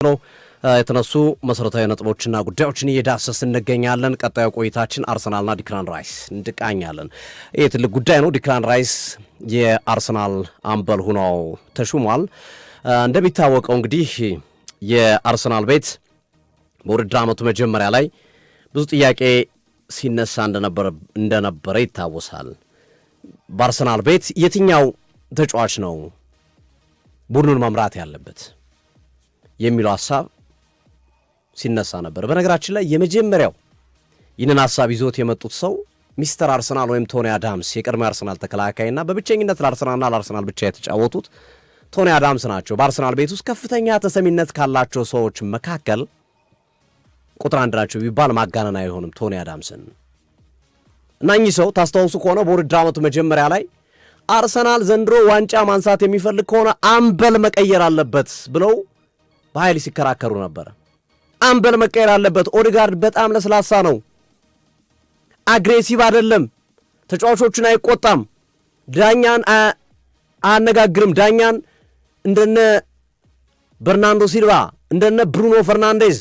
ነው የተነሱ መሰረታዊ ነጥቦችና ጉዳዮችን እየዳሰስን እንገኛለን። ቀጣዩ ቆይታችን አርሰናልና ዲክላን ራይስ እንድቃኛለን። ይህ ትልቅ ጉዳይ ነው። ዲክላን ራይስ የአርሰናል አምበል ሆነው ተሹሟል። እንደሚታወቀው እንግዲህ የአርሰናል ቤት በውድድር ዓመቱ መጀመሪያ ላይ ብዙ ጥያቄ ሲነሳ እንደነበረ ይታወሳል። በአርሰናል ቤት የትኛው ተጫዋች ነው ቡድኑን መምራት ያለበት የሚለው ሐሳብ ሲነሳ ነበር። በነገራችን ላይ የመጀመሪያው ይህንን ሐሳብ ይዞት የመጡት ሰው ሚስተር አርሰናል ወይም ቶኒ አዳምስ የቀድሞ አርሰናል ተከላካይና በብቸኝነት ለአርሰናልና ለአርሰናል ብቻ የተጫወቱት ቶኒ አዳምስ ናቸው። በአርሰናል ቤት ውስጥ ከፍተኛ ተሰሚነት ካላቸው ሰዎች መካከል ቁጥር አንድ ናቸው ቢባል ማጋነን አይሆንም ቶኒ አዳምስን። እና እኚህ ሰው ታስታውሱ ከሆነ በውድድር ዓመቱ መጀመሪያ ላይ አርሰናል ዘንድሮ ዋንጫ ማንሳት የሚፈልግ ከሆነ አምበል መቀየር አለበት ብለው በኃይል ሲከራከሩ ነበር። አምበል መቀየር አለበት፣ ኦዴጋርድ በጣም ለስላሳ ነው፣ አግሬሲቭ አይደለም፣ ተጫዋቾቹን አይቆጣም፣ ዳኛን አያነጋግርም፣ ዳኛን እንደነ በርናንዶ ሲልቫ እንደነ ብሩኖ ፈርናንዴዝ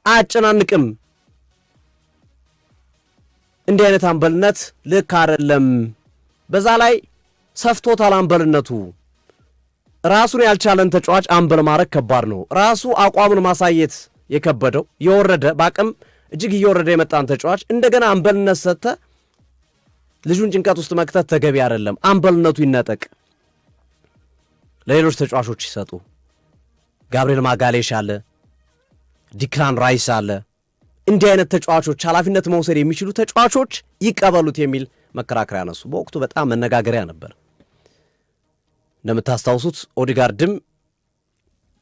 አያጨናንቅም፣ እንዲህ አይነት አምበልነት ልክ አይደለም፣ በዛ ላይ ሰፍቶታል አምበልነቱ፣ ራሱን ያልቻለን ተጫዋች አምበል ማድረግ ከባድ ነው። ራሱ አቋሙን ማሳየት የከበደው የወረደ በአቅም እጅግ እየወረደ የመጣን ተጫዋች እንደገና አምበልነት ሰጥተ ልጁን ጭንቀት ውስጥ መክተት ተገቢ አይደለም። አምበልነቱ ይነጠቅ፣ ለሌሎች ተጫዋቾች ይሰጡ። ጋብሪኤል ማጋሌሽ አለ፣ ዲክላን ራይስ አለ። እንዲህ አይነት ተጫዋቾች ኃላፊነት መውሰድ የሚችሉ ተጫዋቾች ይቀበሉት የሚል መከራከሪያ ያነሱ። በወቅቱ በጣም መነጋገሪያ ነበር። እንደምታስታውሱት ኦዴጋርድም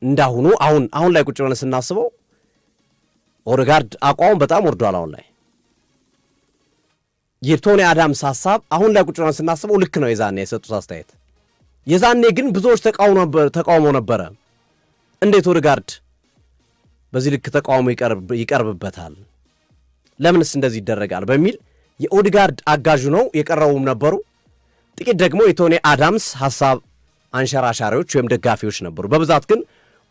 እንዳሁኑ አሁን ላይ ቁጭ ብለን ስናስበው ኦዴጋርድ አቋሙን በጣም ወርዷል። አሁን ላይ የቶኒ አዳምስ ሐሳብ አሁን ላይ ቁጭ ብለን ስናስበው ልክ ነው የዛኔ የሰጡት አስተያየት። የዛኔ ግን ብዙዎች ተቃውሞ ነበረ። እንዴት ኦዴጋርድ በዚህ ልክ ተቃውሞ ይቀርብበታል? ለምንስ እንደዚህ ይደረጋል? በሚል የኦዴጋርድ አጋዡ ነው የቀረቡም ነበሩ። ጥቂት ደግሞ የቶኒ አዳምስ ሐሳብ አንሸራሻሪዎች ወይም ደጋፊዎች ነበሩ። በብዛት ግን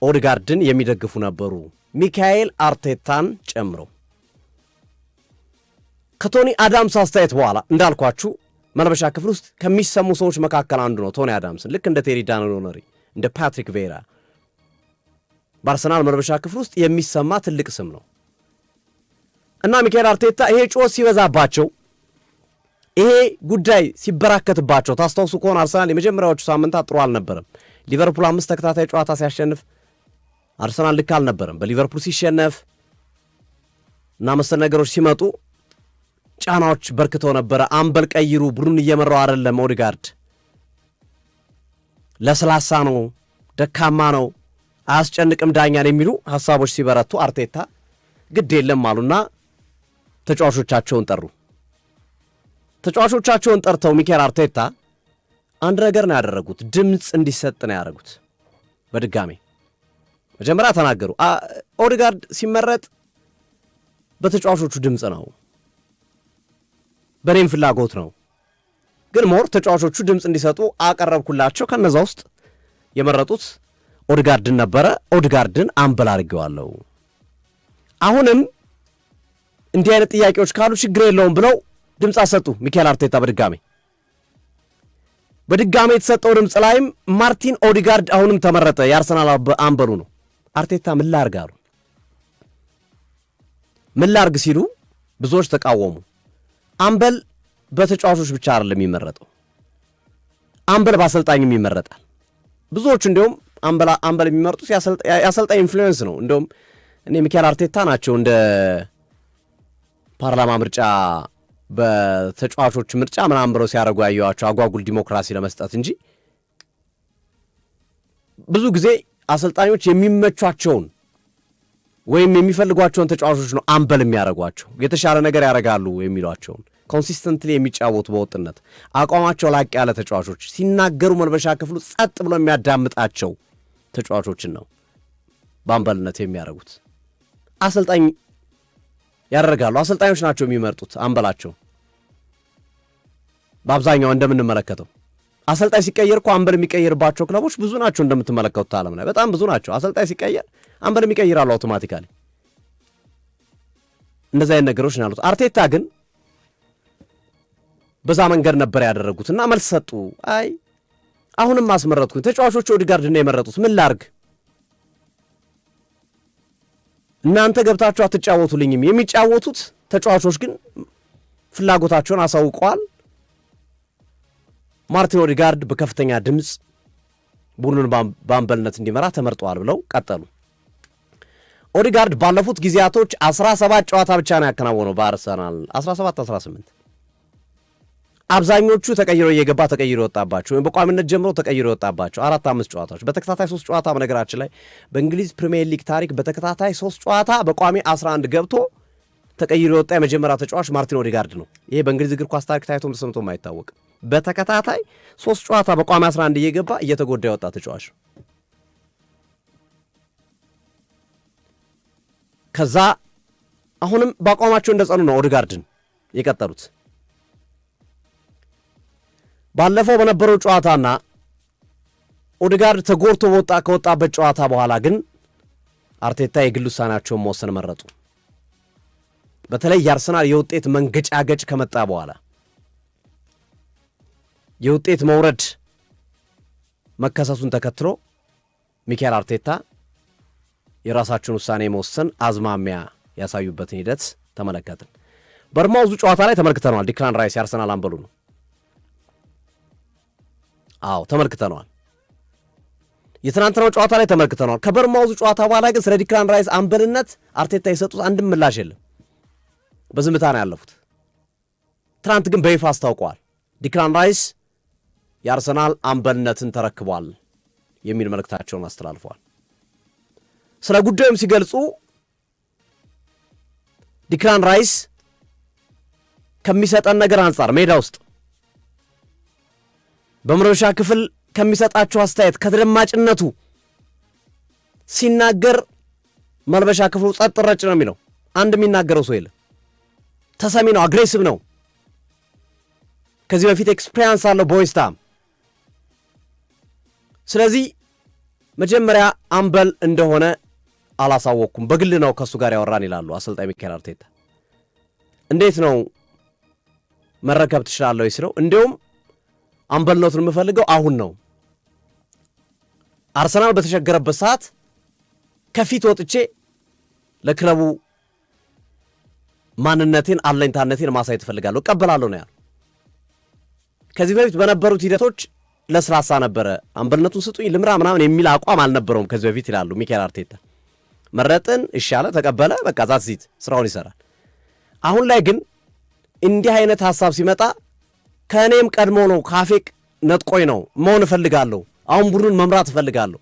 ኦዴጋርድን የሚደግፉ ነበሩ፣ ሚካኤል አርቴታን ጨምሮ። ከቶኒ አዳምስ አስተያየት በኋላ እንዳልኳችሁ መልበሻ ክፍል ውስጥ ከሚሰሙ ሰዎች መካከል አንዱ ነው ቶኒ አዳምስን። ልክ እንደ ቴሪ ዳንሎነሪ እንደ ፓትሪክ ቬራ በአርሰናል መልበሻ ክፍል ውስጥ የሚሰማ ትልቅ ስም ነው እና ሚካኤል አርቴታ ይሄ ጩኸት ሲበዛባቸው፣ ይሄ ጉዳይ ሲበራከትባቸው ታስታውሱ ከሆነ አርሰናል የመጀመሪያዎቹ ሳምንታት ጥሩ አልነበረም። ሊቨርፑል 5 ተከታታይ ጨዋታ ሲያሸንፍ አርሰናል ልክ አልነበረም። በሊቨርፑል ሲሸነፍ እና መሰል ነገሮች ሲመጡ ጫናዎች በርክተው ነበረ። አምበል ቀይሩ፣ ቡድኑን እየመራው አይደለም፣ ኦዴጋርድ ለስላሳ ነው፣ ደካማ ነው፣ አያስጨንቅም ዳኛን የሚሉ ሐሳቦች ሲበረቱ አርቴታ ግድ የለም አሉና ተጫዋቾቻቸውን ጠሩ። ተጫዋቾቻቸውን ጠርተው ሚካኤል አርቴታ አንድ ነገር ነው ያደረጉት። ድምፅ እንዲሰጥ ነው ያደረጉት። በድጋሜ መጀመሪያ ተናገሩ። ኦዴጋርድ ሲመረጥ በተጫዋቾቹ ድምፅ ነው፣ በኔም ፍላጎት ነው፣ ግን ሞር ተጫዋቾቹ ድምፅ እንዲሰጡ አቀረብኩላቸው። ከነዛ ውስጥ የመረጡት ኦዴጋርድን ነበረ። ኦዴጋርድን አምበል አድርጌዋለሁ። አሁንም እንዲህ አይነት ጥያቄዎች ካሉ ችግር የለውም ብለው ድምፅ አሰጡ። ሚካኤል አርቴታ በድጋሜ የተሰጠው ድምፅ ላይም ማርቲን ኦዴጋርድ አሁንም ተመረጠ። የአርሰናል አምበሉ ነው። አርቴታ ምን ላርግ አሉ። ምን ላርግ ሲሉ ብዙዎች ተቃወሙ። አምበል በተጫዋቾች ብቻ አይደለም የሚመረጠው፣ አምበል በአሰልጣኝም ይመረጣል። ብዙዎች እንዲሁም አምበል የሚመርጡት የአሰልጣኝ ኢንፍሉዌንስ ነው። እንዲሁም እኔ ሚካኤል አርቴታ ናቸው እንደ ፓርላማ ምርጫ በተጫዋቾች ምርጫ ምናምን ብለው ሲያደርጉ ያየዋቸው አጓጉል ዲሞክራሲ ለመስጠት እንጂ ብዙ ጊዜ አሰልጣኞች የሚመቿቸውን ወይም የሚፈልጓቸውን ተጫዋቾች ነው አምበል የሚያደርጓቸው። የተሻለ ነገር ያደርጋሉ የሚሏቸውን ኮንሲስተንትሊ የሚጫወቱ በወጥነት አቋማቸው ላቅ ያለ ተጫዋቾች ሲናገሩ መልበሻ ክፍሉ ጸጥ ብሎ የሚያዳምጣቸው ተጫዋቾችን ነው በአምበልነት የሚያደርጉት። አሰልጣኝ ያደርጋሉ። አሰልጣኞች ናቸው የሚመርጡት አምበላቸው። በአብዛኛው እንደምንመለከተው አሰልጣኝ ሲቀየር እኮ አምበል የሚቀየርባቸው ክለቦች ብዙ ናቸው። እንደምትመለከቱት ዓለም ላይ በጣም ብዙ ናቸው። አሰልጣኝ ሲቀየር አምበልም ይቀይራሉ አውቶማቲካሊ። እንደዛ አይነት ነገሮች ነው ያሉት። አርቴታ ግን በዛ መንገድ ነበር ያደረጉትና መልስ ሰጡ። አይ አሁንም አስመረጥኩኝ፣ ተጫዋቾቹ ኦዲጋርድ ነው የመረጡት፣ ምን ላርግ? እናንተ ገብታችሁ አትጫወቱልኝም። የሚጫወቱት ተጫዋቾች ግን ፍላጎታቸውን አሳውቀዋል። ማርቲን ኦዲጋርድ በከፍተኛ ድምፅ ቡድኑን በአምበልነት እንዲመራ ተመርጧል ብለው ቀጠሉ። ኦዲጋርድ ባለፉት ጊዜያቶች 17 ጨዋታ ብቻ ነው ያከናወነው በአርሰናል 17-18። አብዛኞቹ ተቀይሮ እየገባ ተቀይሮ የወጣባቸው ወይም በቋሚነት ጀምሮ ተቀይሮ የወጣባቸው 4-5 ጨዋታዎች፣ በተከታታይ 3 ጨዋታ በነገራችን ላይ በእንግሊዝ ፕሪሚየር ሊግ ታሪክ በተከታታይ 3 ጨዋታ በቋሚ 11 ገብቶ ተቀይሮ የወጣ የመጀመሪያ ተጫዋች ማርቲን ኦዲጋርድ ነው። ይሄ በእንግሊዝ እግር ኳስ ታሪክ ታይቶም ተሰምቶም አይታወቅም። በተከታታይ 3 ጨዋታ በቋሚ 11 እየገባ እየተጎዳ የወጣ ተጫዋች ነው። ከዛ አሁንም በአቋማቸው እንደጸኑ ነው ኦዲጋርድን የቀጠሉት። ባለፈው በነበረው ጨዋታና ኦዲጋርድ ተጎድቶ ከወጣበት ጨዋታ በኋላ ግን አርቴታ የግል ውሳኔያቸውን መወሰን መረጡ። በተለይ የአርሰናል የውጤት መንገጫገጭ ከመጣ በኋላ የውጤት መውረድ መከሰሱን ተከትሎ ሚካኤል አርቴታ የራሳቸውን ውሳኔ መወሰን አዝማሚያ ያሳዩበትን ሂደት ተመለከትን። በርማውዙ ጨዋታ ላይ ተመልክተነዋል። ዲክላን ራይስ የአርሰናል አምበሉ ነው። አዎ ተመልክተነዋል። የትናንትናው ጨዋታ ላይ ተመልክተነዋል። ከበርማውዙ ጨዋታ በኋላ ግን ስለ ዲክላን ራይስ አምበልነት አርቴታ የሰጡት አንድም ምላሽ የለም። በዝምታ ነው ያለፉት። ትናንት ግን በይፋ አስታውቀዋል። ዲክላን ራይስ የአርሰናል አምበልነትን ተረክቧል የሚል መልእክታቸውን አስተላልፈዋል። ስለ ጉዳዩም ሲገልጹ ዲክላን ራይስ ከሚሰጠን ነገር አንጻር ሜዳ ውስጥ በመረሻ ክፍል ከሚሰጣቸው አስተያየት ከተደማጭነቱ ሲናገር መልበሻ ክፍሉ ጸጥ ረጭ ነው የሚለው። አንድ የሚናገረው ሰው የለም። ተሰሚ ነው፣ አግሬሲቭ ነው። ከዚህ በፊት ኤክስፔሪንስ አለው በዌስትሃም። ስለዚህ መጀመሪያ አምበል እንደሆነ አላሳወቅኩም፣ በግል ነው ከሱ ጋር ያወራን ይላሉ አሰልጣኝ ሚካኤል አርቴታ። እንዴት ነው መረከብ ትችላለህ ሲለው እንዲሁም አምበልነቱን የምፈልገው አሁን ነው። አርሰናል በተቸገረበት ሰዓት ከፊት ወጥቼ ለክለቡ ማንነቴን አለኝታነቴን ማሳየት እፈልጋለሁ፣ እቀበላለሁ ነው ያለው። ከዚህ በፊት በነበሩት ሂደቶች ለስላሳ ነበረ። አምበልነቱን ስጡኝ ልምራ ምናምን የሚል አቋም አልነበረውም ከዚህ በፊት ይላሉ ሚካኤል አርቴታ። መረጥን፣ እሻለ፣ ተቀበለ፣ በቃ ዛት ስራውን ይሰራል። አሁን ላይ ግን እንዲህ አይነት ሐሳብ ሲመጣ ከእኔም ቀድሞ ነው ካፌቅ ነጥቆኝ ነው መሆን እፈልጋለሁ። አሁን ቡድኑን መምራት እፈልጋለሁ።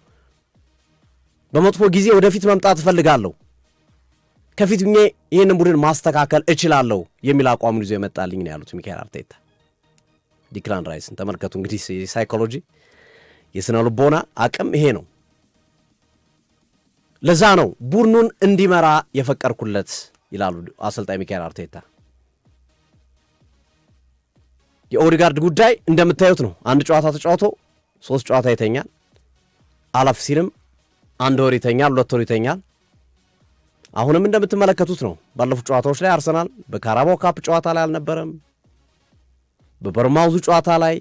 በመጥፎ ጊዜ ወደፊት መምጣት እፈልጋለሁ። ከፊት ሆኜ ይህንን ቡድን ማስተካከል እችላለሁ የሚል አቋሙን ይዞ የመጣልኝ ነው ያሉት ሚካኤል አርቴታ። ዲክላን ራይስን ተመልከቱ። እንግዲህ ሳይኮሎጂ የስነ ልቦና አቅም ይሄ ነው። ለዛ ነው ቡድኑን እንዲመራ የፈቀርኩለት ይላሉ አሰልጣኝ ሚካኤል አርቴታ። የኦዲጋርድ ጉዳይ እንደምታዩት ነው። አንድ ጨዋታ ተጫውቶ 3 ጨዋታ ይተኛል። አለፍ ሲልም 1 ወር ይተኛል፣ 2 ወር ይተኛል። አሁንም እንደምትመለከቱት ነው። ባለፉት ጨዋታዎች ላይ አርሰናል በካራባው ካፕ ጨዋታ ላይ አልነበረም። በበርማውዙ ጨዋታ ላይ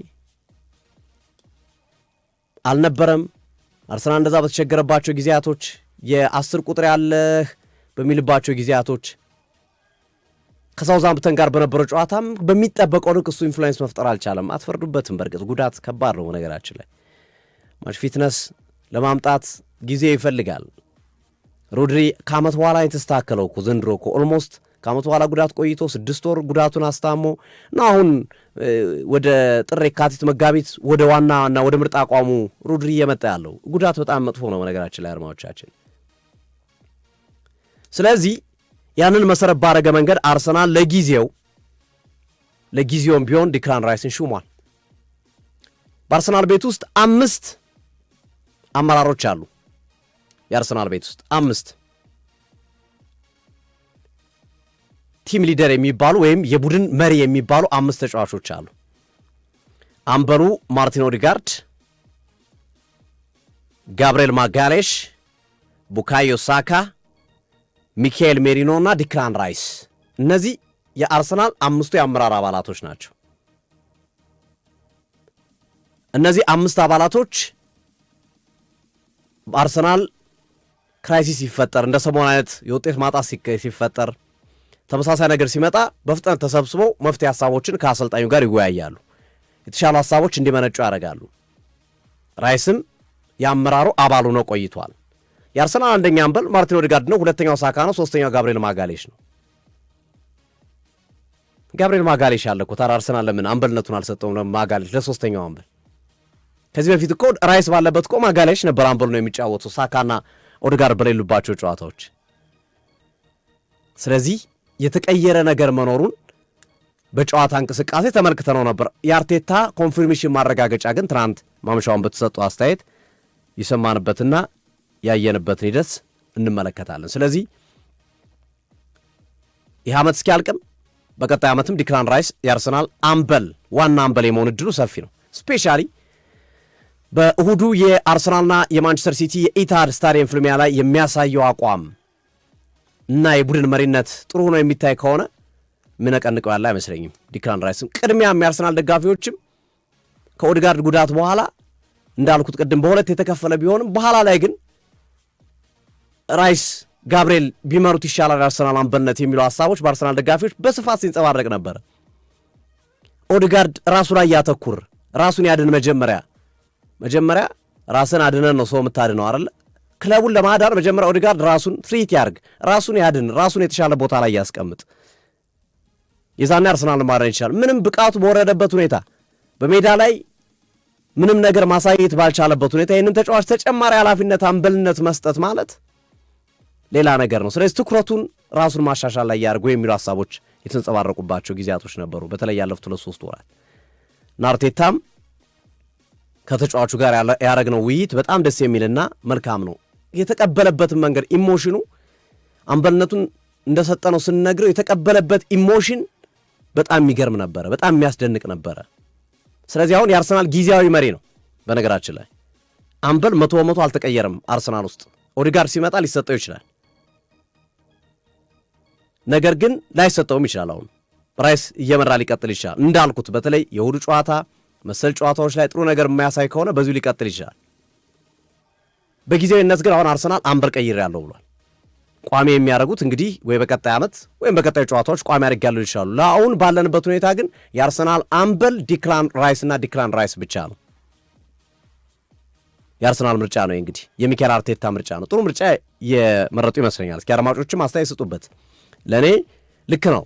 አልነበረም። አርሰናል እንደዛ በተቸገረባቸው ጊዜያቶች የ10 ቁጥር ያለህ በሚልባቸው ጊዜያቶች ከሳውዛምፕተን ጋር በነበረው ጨዋታም በሚጠበቀው ልክ እሱ ኢንፍሉዌንስ መፍጠር አልቻለም። አትፈርዱበትም። በእርግጥ ጉዳት ከባድ ነው። ነገራችን ላይ ማች ፊትነስ ለማምጣት ጊዜ ይፈልጋል። ሮድሪ ከዓመት በኋላ የተስተካከለው እኮ ዘንድሮ እኮ ኦልሞስት ከዓመት በኋላ ጉዳት ቆይቶ 6 ወር ጉዳቱን አስታሞ እና አሁን ወደ ጥር፣ የካቲት፣ መጋቢት ወደ ዋናና ወደ ምርጥ አቋሙ ሮድሪ እየመጣ ያለው ጉዳት በጣም መጥፎ ነው ነገራችን ላይ አድማጮቻችን። ስለዚህ ያንን መሰረት ባረገ መንገድ አርሰናል ለጊዜውም ቢሆን ዲክላን ራይስን ሹሟል። በአርሰናል ቤት ውስጥ 5 አመራሮች አሉ። የአርሰናል ቤት ውስጥ 5 ቲም ሊደር የሚባሉ ወይም የቡድን መሪ የሚባሉ 5 ተጫዋቾች አሉ። አምበሉ ማርቲን ኦዲጋርድ፣ ጋብርኤል ማጋሌሽ፣ ቡካዮ ሳካ፣ ሚካኤል ሜሪኖ እና ዲክላን ራይስ እነዚህ የአርሰናል 5 የአመራር አባላቶች ናቸው። እነዚህ 5 አባላቶች አርሰናል ክራይሲስ ሲፈጠር እንደ ሰሞኑ አይነት የውጤት ማጣት ሲፈጠር ተመሳሳይ ነገር ሲመጣ በፍጥነት ተሰብስበው መፍትሄ ሀሳቦችን ከአሰልጣኙ ጋር ይወያያሉ። የተሻሉ ሀሳቦች እንዲመነጩ ያደርጋሉ። ራይስም የአመራሩ አባሉ ነው ቆይቷል። የአርሰናል አንደኛ አምበል ማርቲን ኦዴጋርድ ነው። ሁለተኛው ሳካ ነው። ሶስተኛው ጋብሪኤል ማጋሌሽ ነው። ጋብሪኤል ማጋሌሽ ያለ እኮ ታዲያ አርሰናል ለምን አምበልነቱን አልሰጠውም? ማጋሌሽ ለሶስተኛው አምበል ከዚህ በፊት እኮ ራይስ ባለበት እኮ ማጋሌሽ ነበር አምበል ነው የሚጫወቱ ሳካና ኦዴጋርድ በሌሉባቸው ጨዋታዎች። ስለዚህ የተቀየረ ነገር መኖሩን በጨዋታ እንቅስቃሴ ተመልክተነው ነበር። የአርቴታ ኮንፊርሜሽን ማረጋገጫ ግን ትናንት ማምሻውን በተሰጡ አስተያየት ይሰማንበትና ያየንበትን ሂደት እንመለከታለን። ስለዚህ ይህ ዓመት እስኪያልቅም በቀጣይ ዓመትም ዲክላን ራይስ የአርሰናል አምበል ዋና አምበል የመሆን እድሉ ሰፊ ነው። ስፔሻሊ በእሁዱ የአርሰናልና የማንቸስተር ሲቲ የኢታድ ስታዲየም ፍልሚያ ላይ የሚያሳየው አቋም እና የቡድን መሪነት ጥሩ ሆኖ የሚታይ ከሆነ ምነቀንቀው ያለ አይመስለኝም። ዲክላን ራይስም ቅድሚያም የአርሰናል ደጋፊዎችም ከኦዴጋርድ ጉዳት በኋላ እንዳልኩት ቅድም በሁለት የተከፈለ ቢሆንም በኋላ ላይ ግን ራይስ ጋብሪኤል ቢመሩት ይሻላል አርሰናል አምበልነት የሚሉ ሐሳቦች በአርሰናል ደጋፊዎች በስፋት ሲንጸባረቅ ነበር። ኦዴጋርድ ራሱ ላይ ያተኩር፣ ራሱን ያድን። መጀመሪያ ራስን አድነን ነው ሰው የምታድነው አይደል? ክለቡን ለማዳን መጀመሪያ ኦዴጋርድ ራሱን ትሪት ያርግ፣ ራሱን ያድን፣ ራሱን የተሻለ ቦታ ላይ ያስቀምጥ። የዛኔ አርሰናል ማዳን ይችላል። ምንም ብቃቱ በወረደበት ሁኔታ በሜዳ ላይ ምንም ነገር ማሳየት ባልቻለበት ሁኔታ ይህንን ተጫዋች ተጨማሪ ኃላፊነት አምበልነት መስጠት ማለት ሌላ ነገር ነው። ስለዚህ ትኩረቱን ራሱን ማሻሻል ላይ ያርጉ የሚሉ ሐሳቦች የተንጸባረቁባቸው ጊዜያቶች ነበሩ፣ በተለይ ያለፉት 2-3 ወራት። አርቴታም ከተጫዋቹ ጋር ያደረግነው ውይይት በጣም ደስ የሚልና መልካም ነው። የተቀበለበትን መንገድ ኢሞሽኑ አምበልነቱን እንደሰጠነው ስንነግረው የተቀበለበት ኢሞሽን በጣም የሚገርም ነበረ፣ በጣም የሚያስደንቅ ነበረ። ስለዚህ አሁን የአርሰናል ጊዜያዊ መሪ ነው። በነገራችን ላይ አምበል 100% አልተቀየረም። አርሰናል ውስጥ ኦዴጋርድ ሲመጣ ሊሰጠው ይችላል፣ ነገር ግን ላይሰጠውም ይችላል። አሁን ራይስ እየመራ ሊቀጥል ይችላል። እንዳልኩት በተለይ የእሁዱ ጨዋታ መሰል ጨዋታዎች ላይ ጥሩ ነገር የማያሳይ ከሆነ በዚሁ ሊቀጥል ይችላል። በጊዜያዊነት ግን አሁን አርሰናል አምበል ቀይሬያለሁ ብሏል። ቋሚ የሚያደርጉት እንግዲህ ወይ በቀጣይ ዓመት ወይም በቀጣይ ጨዋታዎች ቋሚ ያደርጋሉ ይችላሉ። ለአሁን ባለንበት ሁኔታ ግን የአርሰናል አምበል ዲክላን ራይስ እና ዲክላን ራይስ ብቻ ነው። የአርሰናል ምርጫ ነው እንግዲህ የሚኬል አርቴታ ምርጫ ነው። ጥሩ ምርጫ የመረጡ ይመስለኛል። እስኪ አድማጮችም አስተያየት ስጡበት። ለእኔ ልክ ነው።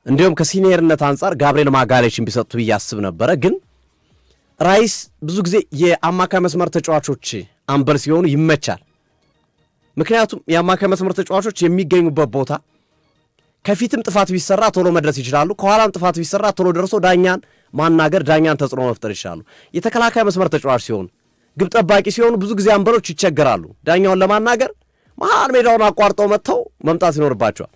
እንዲሁም ከሲኒየርነት አንጻር ጋብሪኤል ማጋሌሽን ቢሰጡ ብዬ አስብ ነበረ። ግን ራይስ ብዙ ጊዜ የአማካይ መስመር ተጫዋቾች አምበል ሲሆኑ ይመቻል። ምክንያቱም የአማካይ መስመር ተጫዋቾች የሚገኙበት ቦታ ከፊትም ጥፋት ቢሰራ ቶሎ መድረስ ይችላሉ፣ ከኋላም ጥፋት ቢሰራ ቶሎ ደርሶ ዳኛን ማናገር፣ ዳኛን ተጽዕኖ መፍጠር ይችላሉ። የተከላካይ መስመር ተጫዋች ሲሆኑ፣ ግብ ጠባቂ ሲሆኑ ብዙ ጊዜ አምበሎች ይቸገራሉ። ዳኛውን ለማናገር መሃል ሜዳውን አቋርጠው መጥተው መምጣት ይኖርባቸዋል።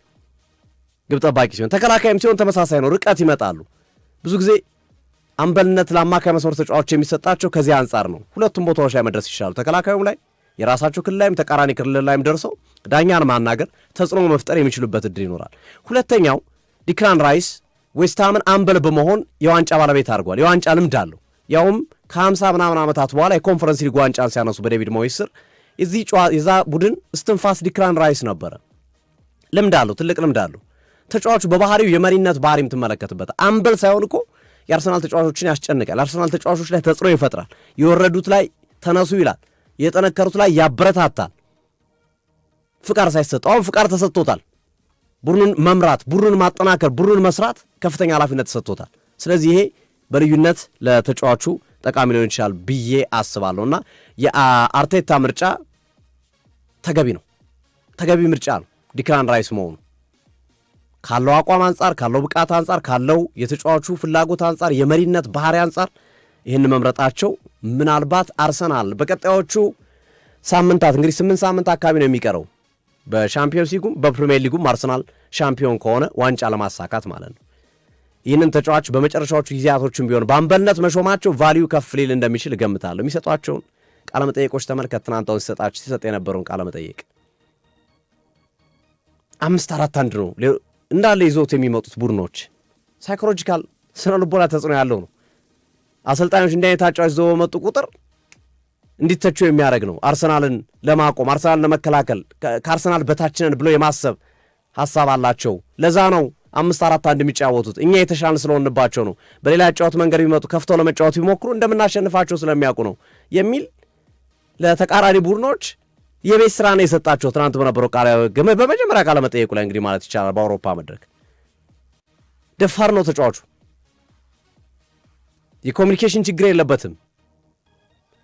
ግብ ጠባቂ ሲሆን፣ ተከላካይም ሲሆን ተመሳሳይ ነው፣ ርቀት ይመጣሉ። ብዙ ጊዜ አምበልነት ለአማካይ መስመር ተጫዋቾች የሚሰጣቸው ከዚህ አንጻር ነው። ሁለቱም ቦታዎች ላይ መድረስ ይችላሉ። ተከላካዩም ላይ የራሳቸው ክልል ላይም ተቃራኒ ክልል ላይም ደርሰው ዳኛን ማናገር፣ ተጽዕኖ መፍጠር የሚችሉበት እድል ይኖራል። ሁለተኛው ዲክላን ራይስ ዌስትሃምን አምበል በመሆን የዋንጫ ባለቤት አድርጓል። የዋንጫ ልምድ አለው። ያውም ከ50 ምናምን ዓመታት በኋላ የኮንፈረንስ ሊግ ዋንጫን ሲያነሱ በዴቪድ ሞይስ ስር የዛ ቡድን እስትንፋስ ዲክላን ራይስ ነበረ። ልምድ አለው፣ ትልቅ ልምድ አለው። ተጫዋቹ በባህሪው የመሪነት ባህሪም ትመለከትበት። አምበል ሳይሆን እኮ የአርሰናል ተጫዋቾችን ያስጨንቃል። የአርሰናል ተጫዋቾች ላይ ተጽዕኖ ይፈጥራል። የወረዱት ላይ ተነሱ ይላል፣ የጠነከሩት ላይ ያበረታታል። ፍቃድ ሳይሰጠው አሁን ፍቃድ ተሰጥቶታል። ቡድኑን መምራት፣ ቡድኑን ማጠናከር፣ ቡድኑን መስራት ከፍተኛ ኃላፊነት ተሰጥቶታል። ስለዚህ ይሄ በልዩነት ለተጫዋቹ ጠቃሚ ሊሆን ይችላል ብዬ አስባለሁ እና የአርቴታ ምርጫ ተገቢ ነው፣ ተገቢ ምርጫ ነው። ዲክላን ራይስ መሆኑ ካለው አቋም አንጻር፣ ካለው ብቃት አንጻር፣ ካለው የተጫዋቹ ፍላጎት አንጻር፣ የመሪነት ባህሪ አንጻር ይህን መምረጣቸው ምናልባት አርሰናል በቀጣዮቹ ሳምንታት እንግዲህ 8 ሳምንት አካባቢ ነው የሚቀረው በሻምፒዮንስ ሊጉም በፕሪሚየር ሊጉም አርሰናል ሻምፒዮን ከሆነ ዋንጫ ለማሳካት ማለት ነው። ይህንን ተጫዋች በመጨረሻዎቹ ጊዜያቶችም ቢሆን በአምበልነት መሾማቸው ቫሊዩ ከፍ ሊል እንደሚችል እገምታለሁ። የሚሰጧቸውን ቃለ መጠይቆች ተመልከት። ትናንታውን ሲሰጥ የነበረውን ቃለ መጠይቅ 5-4-1 ነው እንዳለ ይዞት የሚመጡት ቡድኖች። ሳይኮሎጂካል ስነ ልቦና ተጽዕኖ ያለው ነው። አሰልጣኞች እንዲህ አይነት አጫዋች ይዘው በመጡ ቁጥር እንዲተቹ የሚያደርግ ነው። አርሰናልን ለማቆም አርሰናልን ለመከላከል ከአርሰናል በታችነን ብሎ የማሰብ ሐሳብ አላቸው። ለዛ ነው 5-4-1 የሚጫወቱት። እኛ የተሻልን ስለሆንባቸው ነው። በሌላ ያጫወት መንገድ ቢመጡ ከፍተው ለመጫወት ቢሞክሩ እንደምናሸንፋቸው ስለሚያውቁ ነው የሚል ለተቃራኒ ቡድኖች የቤት ስራ ነው የሰጣቸው። ትናንት በነበረው በመጀመሪያ ቃለ መጠየቁ ላይ እንግዲህ ማለት ይቻላል በአውሮፓ መድረክ ደፋር ነው ተጫዋቹ። የኮሚኒኬሽን ችግር የለበትም።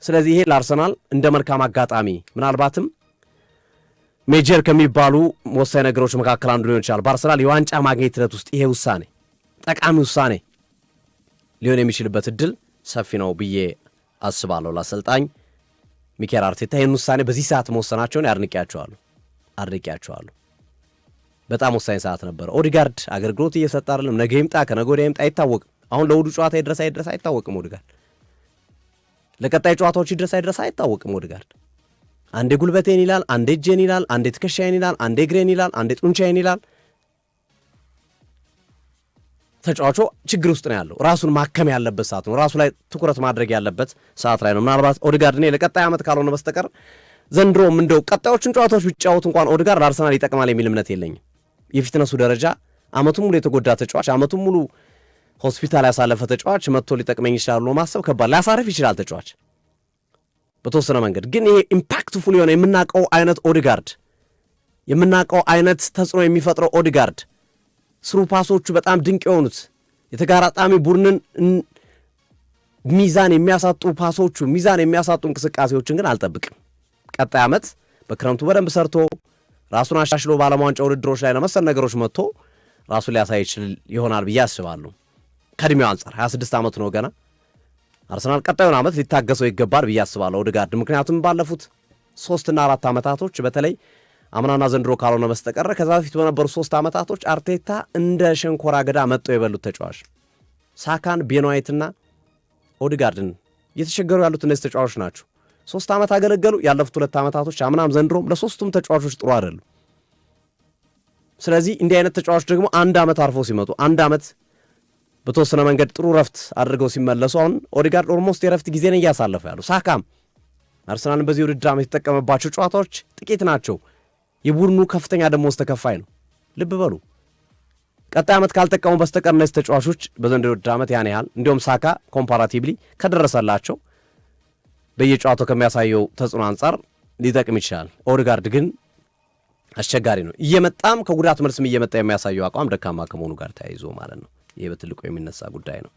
ስለዚህ ይሄ ለአርሰናል እንደ መልካም አጋጣሚ ምናልባትም ሜጀር ከሚባሉ ወሳኝ ነገሮች መካከል አንዱ ሊሆን ይችላል። በአርሰናል የዋንጫ ማግኘት ሂደት ውስጥ ይሄ ውሳኔ ጠቃሚ ውሳኔ ሊሆን የሚችልበት እድል ሰፊ ነው ብዬ አስባለሁ። ለአሰልጣኝ ሚኬል አርቴታ ይህን ውሳኔ በዚህ ሰዓት መወሰናቸውን አድንቄያቸዋለሁ። በጣም ወሳኝ ሰዓት ነበረ። ኦዲጋርድ አገልግሎት እየሰጠ አይደለም። ነገ ይምጣ ከነገ ወዲያ ይምጣ አይታወቅም። አሁን ለውዱ ጨዋታ ይድረስ አይታወቅም። ኦዲጋርድ ለቀጣይ ጨዋታዎች ይድረስ አይታወቅም። ኦዲጋርድ አንዴ ጉልበቴን ይላል፣ አንዴ እጄን ይላል፣ አንዴ ትከሻዬን ይላል፣ አንዴ እግሬን ይላል፣ አንዴ ጡንቻዬን ይላል። ተጫዋቹ ችግር ውስጥ ነው ያለው። ራሱን ማከም ያለበት ሰዓት ነው። ራሱ ላይ ትኩረት ማድረግ ያለበት ሰዓት ላይ ነው። ምናልባት ኦዲጋርድ እኔ ለቀጣይ ዓመት ካልሆነ በስተቀር ዘንድሮም እንደው ቀጣዮቹን ጨዋታዎች ቢጫወት እንኳን ኦዲጋርድ ለአርሰናል ይጠቅማል የሚል እምነት የለኝም። የፊትነሱ ደረጃ ዓመቱን ሙሉ የተጎዳ ተጫዋች፣ ዓመቱን ሙሉ ሆስፒታል ያሳለፈ ተጫዋች መጥቶ ሊጠቅመኝ ይችላል ብሎ ማሰብ ከባድ። ሊያሳርፍ ይችላል ተጫዋች በተወሰነ መንገድ፣ ግን ይሄ ኢምፓክትፉል የሆነ የምናውቀው አይነት ኦዲጋርድ፣ የምናውቀው አይነት ተጽዕኖ የሚፈጥረው ኦዲጋርድ፣ ስሩ ፓሶቹ በጣም ድንቅ የሆኑት የተጋጣሚ ቡድንን ሚዛን የሚያሳጡ ፓሶቹ፣ ሚዛን የሚያሳጡ እንቅስቃሴዎችን ግን አልጠብቅም። ቀጣይ ዓመት በክረምቱ በደንብ ሰርቶ ራሱን አሻሽሎ በዓለም ዋንጫ ውድድሮች ላይ ለመሰል ነገሮች መጥቶ ራሱን ሊያሳይ ይችል ይሆናል ብዬ አስባለሁ። ከእድሜው አንጻር 26 ዓመቱ ነው ገና። አርሰናል ቀጣዩን ዓመት ሊታገሰው ይገባል ብዬ አስባለሁ ኦዲጋርድ። ምክንያቱም ባለፉት 3 እና 4 ዓመታቶች በተለይ አምናና ዘንድሮ ካልሆነ በስተቀር ከዛ በፊት በነበሩ 3 ዓመታቶች አርቴታ እንደ ሸንኮራ አገዳ መጥተው የበሉት ተጫዋች ሳካን፣ ቤን ዋይትና ኦዲጋርድን እየተቸገሩ ያሉት እነዚህ ተጫዋቾች ናቸው። 3 ዓመት አገለገሉ። ያለፉት 2 ዓመታቶች አምናም ዘንድሮም ለሶስቱም ተጫዋቾች ጥሩ አይደሉም። ስለዚህ እንዲህ አይነት ተጫዋቾች ደግሞ አንድ ዓመት አርፎ ሲመጡ፣ አንድ ዓመት በተወሰነ መንገድ ጥሩ ረፍት አድርገው ሲመለሱ፣ አሁን ኦዲጋርድ ኦልሞስት የረፍት ጊዜን እያሳለፈ ያሉ፣ ሳካም አርሰናልን በዚህ ውድድር ዓመት የተጠቀመባቸው ጨዋታዎች ጥቂት ናቸው። የቡድኑ ከፍተኛ ደሞዝ ተከፋይ ነው። ልብ በሉ። ቀጣይ ዓመት ካልጠቀሙ በስተቀር እነዚህ ተጫዋቾች በዘንድሮው ውድድር ዓመት ያን ያህል እንዲሁም ሳካ ኮምፓራቲቭሊ ከደረሰላቸው በየጨዋታው ከሚያሳየው ተጽዕኖ አንጻር ሊጠቅም ይችላል። ኦዲጋርድ ግን አስቸጋሪ ነው። እየመጣም ከጉዳት መልስም እየመጣ የሚያሳየው አቋም ደካማ ከመሆኑ ጋር ተያይዞ ማለት ነው። ይሄ በትልቁ የሚነሳ ጉዳይ ነው።